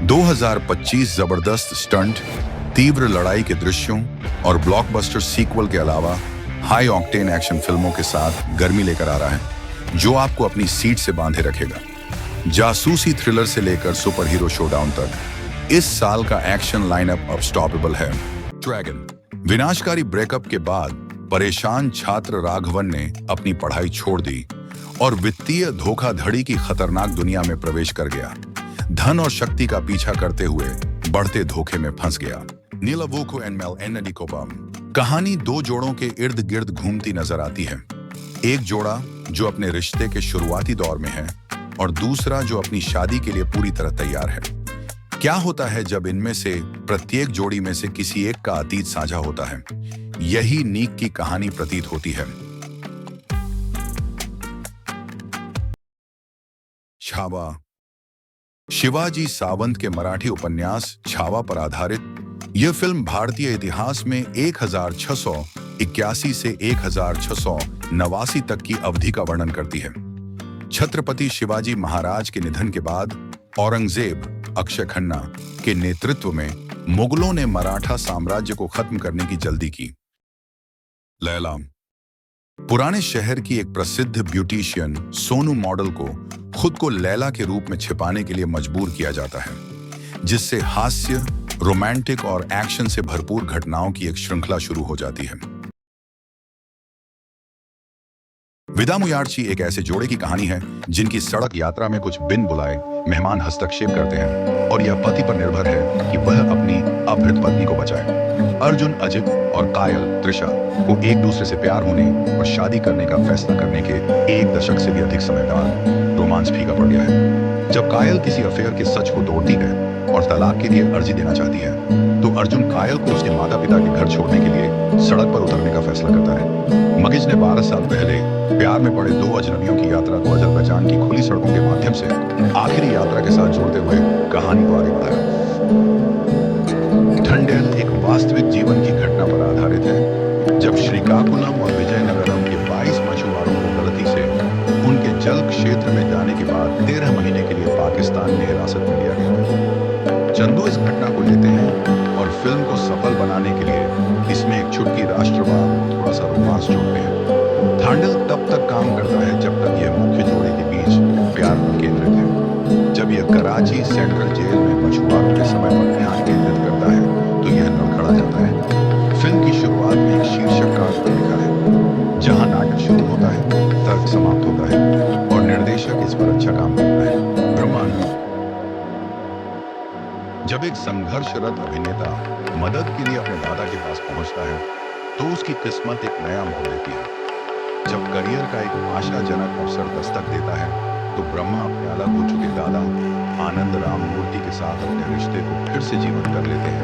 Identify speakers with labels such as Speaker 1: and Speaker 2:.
Speaker 1: 2025 जबरदस्त स्टंट, तीव्र लड़ाई के दृश्यों और ब्लॉकबस्टर सीक्वल के अलावा हाई ऑक्टेन एक्शन फिल्मों के साथ गर्मी लेकर आ रहा है जो आपको अपनी सीट से बांधे रखेगा। जासूसी थ्रिलर से लेकर सुपर हीरो शोडाउन तक इस साल का एक्शन लाइनअप अनस्टॉपेबल है। ड्रैगन। विनाशकारी ब्रेकअप के बाद परेशान छात्र राघवन ने अपनी पढ़ाई छोड़ दी और वित्तीय धोखाधड़ी की खतरनाक दुनिया में प्रवेश कर गया। धन और शक्ति का पीछा करते हुए बढ़ते धोखे में फंस गया। नीलावोको एंड मेल एनडिकोबाम। कहानी दो जोड़ों के इर्द गिर्द घूमती नजर आती है। एक जोड़ा जो अपने रिश्ते के शुरुआती दौर में है और दूसरा जो अपनी शादी के लिए पूरी तरह तैयार है। क्या होता है जब इनमें से प्रत्येक जोड़ी में से किसी एक का अतीत साझा होता है? यही नीक की कहानी प्रतीत होती है। छावा। शिवाजी सावंत के मराठी उपन्यास छावा पर आधारित यह फिल्म भारतीय इतिहास में 1681 से 1689 तक की अवधि का वर्णन करती है। छत्रपति शिवाजी महाराज के निधन के बाद औरंगजेब अक्षय खन्ना के नेतृत्व में मुगलों ने मराठा साम्राज्य को खत्म करने की जल्दी की। लैला। पुराने शहर की एक प्रसिद्ध ब्यूटिशियन सोनू मॉडल को खुद को लैला के रूप में छिपाने के लिए मजबूर किया जाता है, जिससे हास्य, रोमांटिक और एक्शन से भरपूर घटनाओं की एक श्रृंखला शुरू हो जाती है। विदामुयार्ची एक ऐसे जोड़े की कहानी है जिनकी सड़क यात्रा में कुछ बिन बुलाए मेहमान हस्तक्षेप करते हैं और यह पति पर निर्भर है कि वह अपनी अपहृत पत्नी को बचाए। अर्जुन अजित और कायल त्रिशा को एक दूसरे से प्यार होने और शादी करने का फैसला करने के एक दशक से भी अधिक समय बाद रोमांस फीका पड़ गया है। जब कायल किसी अफेयर के सच को तोड़ती है और तलाक के लिए अर्जी देना चाहती है तो अर्जुन कायल को उसके माता पिता के घर छोड़ने के लिए सड़क पर उतरने का फैसला करता है। मगिज ने 12 साल पहले प्यार में पड़े दो अजनबियों की यात्रा को अजरबैजान की खुली सड़कों के माध्यम से आखिरी यात्रा के साथ जोड़ते हुए कहानी को आगे बढ़ाया। ठंडेल एक वास्तविक जीवन की घटना पर आधारित है जब श्रीकाकुलम और विजयनगरम के 22 मछुआरों को गलती से उनके जल क्षेत्र में जाने के बाद 13 महीने के लिए पाकिस्तान में हिरासत में लिया गया। चंदू इस घटना को लेते हैं और फिल्म को सफल बनाने के लिए इसमें एक छुटकी राष्ट्रवाद, थोड़ा सा रोमांस जोड़ते हैं। थांडल तब तक काम करता है जब तक यह मुख्य जोड़े के बीच प्यार पर केंद्रित है। जब यह कराची सेंट्रल जेल में मछुआरों के समय पर ध्यान केंद्रित करता है तो यह लड़खड़ा जाता है। फिल्म की शुरुआत में एक शीर्षक कार्ड पर लिखा है जहां नाटक शुरू होता है, तर्क समाप्त होता है और निर्देशक इस पर अच्छा काम करता है। ब्रह्मांड। जब एक संघर्षरत अभिनेता मदद के लिए अपने दादा के पास पहुंचता है तो उसकी किस्मत एक नया मोड़ लेती है। जब करियर का एक आशाजनक अवसर दस्तक देता है तो ब्रह्मा अपने अलग हो चुके दादा आनंद राम मूर्ति के साथ अपने रिश्ते को फिर से जीवंत कर लेते हैं।